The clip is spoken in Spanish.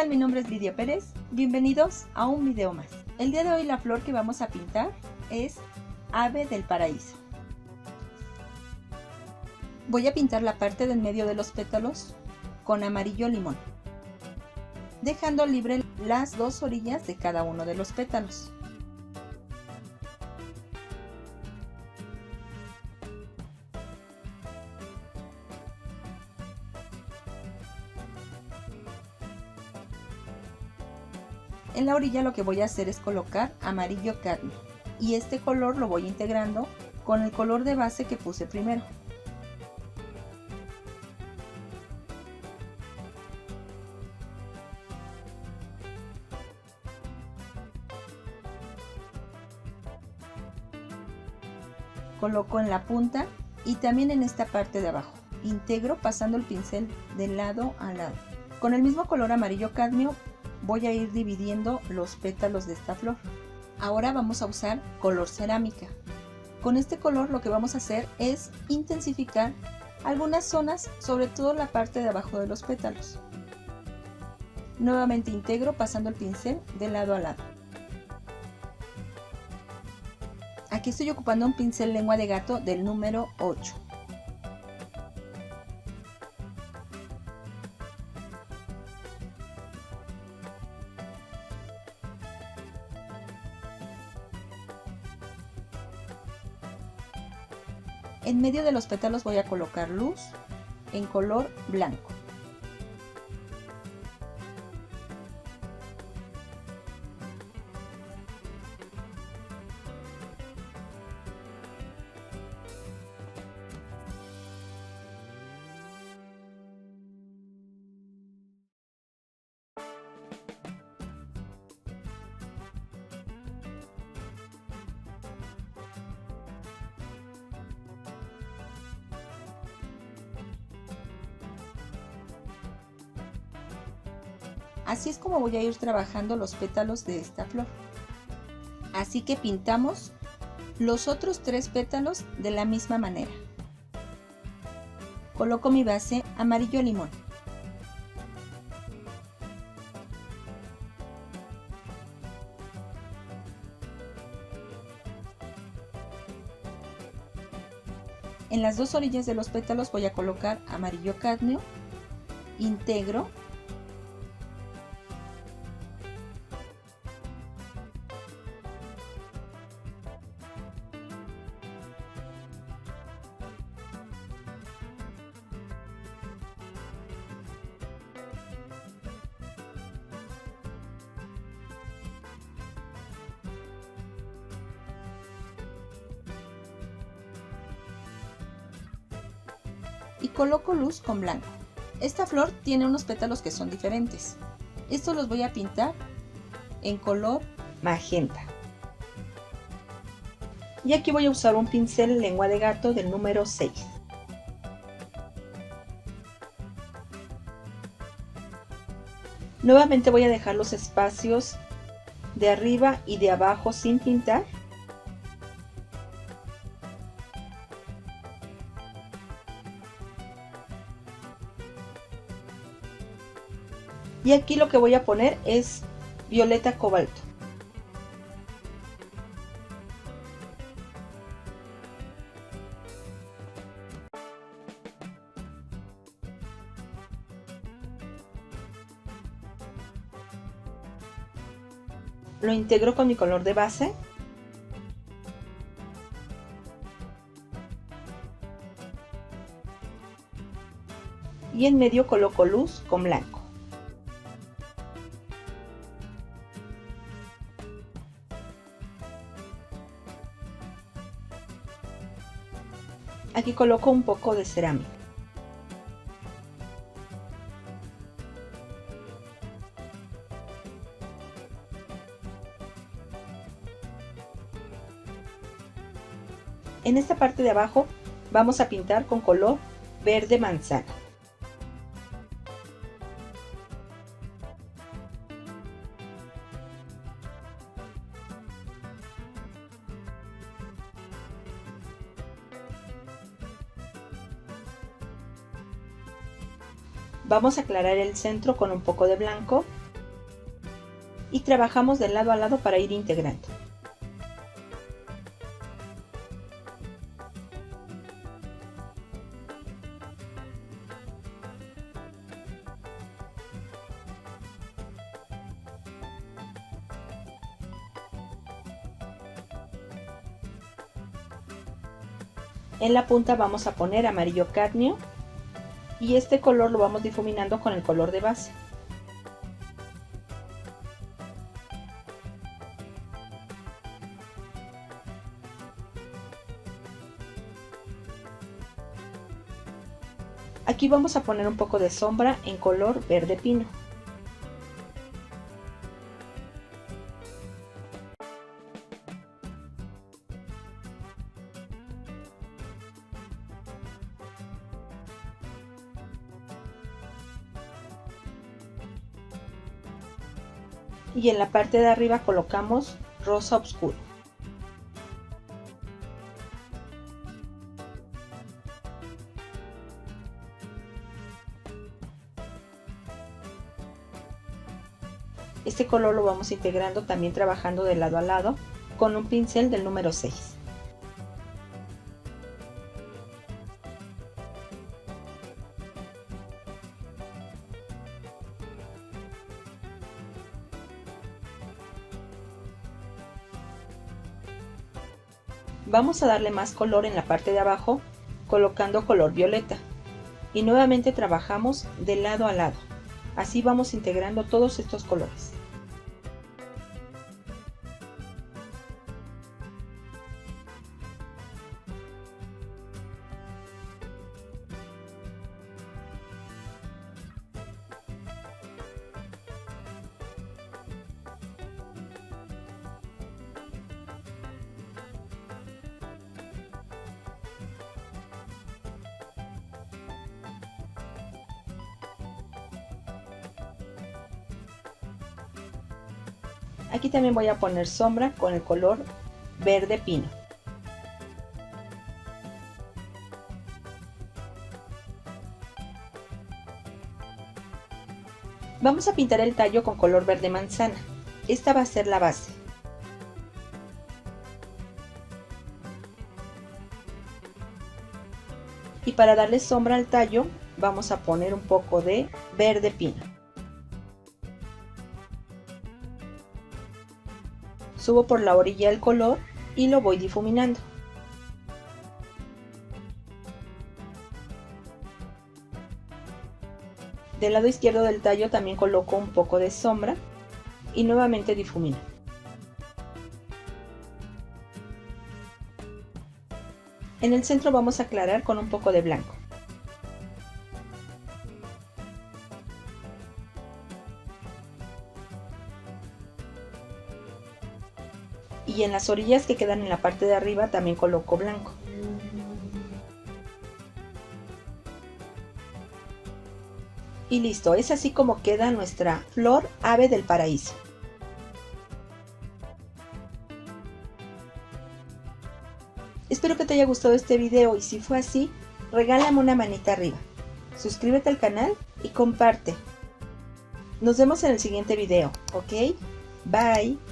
tal? Mi nombre es Lidia Pérez. Bienvenidos a un video más. El día de hoy la flor que vamos a pintar es Ave del Paraíso. Voy a pintar la parte del medio de los pétalos con amarillo limón, dejando libre las dos orillas de cada uno de los pétalos. En la orilla lo que voy a hacer es colocar amarillo cadmio y este color lo voy integrando con el color de base que puse primero. Coloco en la punta y también en esta parte de abajo. Integro pasando el pincel de lado a lado. Con el mismo color amarillo cadmio voy a ir dividiendo los pétalos de esta flor. Ahora vamos a usar color cerámica. Con este color lo que vamos a hacer es intensificar algunas zonas, sobre todo la parte de abajo de los pétalos. Nuevamente integro pasando el pincel de lado a lado. Aquí estoy ocupando un pincel lengua de gato del número 8. En medio de los pétalos voy a colocar luz en color blanco. Así es como voy a ir trabajando los pétalos de esta flor. Así que pintamos los otros 3 pétalos de la misma manera. Coloco mi base amarillo limón. En las dos orillas de los pétalos voy a colocar amarillo cadmio, integro y coloco luz con blanco. Esta flor tiene unos pétalos que son diferentes. Estos los voy a pintar en color magenta. Y aquí voy a usar un pincel lengua de gato del número 6. Nuevamente voy a dejar los espacios de arriba y de abajo sin pintar. Y aquí lo que voy a poner es violeta cobalto. Lo integro con mi color de base. Y en medio coloco luz con blanco. Aquí coloco un poco de cerámica. En esta parte de abajo vamos a pintar con color verde manzana. Vamos a aclarar el centro con un poco de blanco y trabajamos de lado a lado para ir integrando. En la punta vamos a poner amarillo cadmio y este color lo vamos difuminando con el color de base. Aquí vamos a poner un poco de sombra en color verde pino. Y en la parte de arriba colocamos rosa oscuro. Este color lo vamos integrando también trabajando de lado a lado con un pincel del número 6. Vamos a darle más color en la parte de abajo colocando color violeta y nuevamente trabajamos de lado a lado. Así vamos integrando todos estos colores. Aquí también voy a poner sombra con el color verde pino. Vamos a pintar el tallo con color verde manzana. Esta va a ser la base. Y para darle sombra al tallo, vamos a poner un poco de verde pino. Subo por la orilla el color y lo voy difuminando. Del lado izquierdo del tallo también coloco un poco de sombra y nuevamente difumino. En el centro vamos a aclarar con un poco de blanco. Y en las orillas que quedan en la parte de arriba también coloco blanco. Y listo, es así como queda nuestra flor ave del paraíso. Espero que te haya gustado este video y si fue así, regálame una manita arriba. Suscríbete al canal y comparte. Nos vemos en el siguiente video, ¿ok? Bye.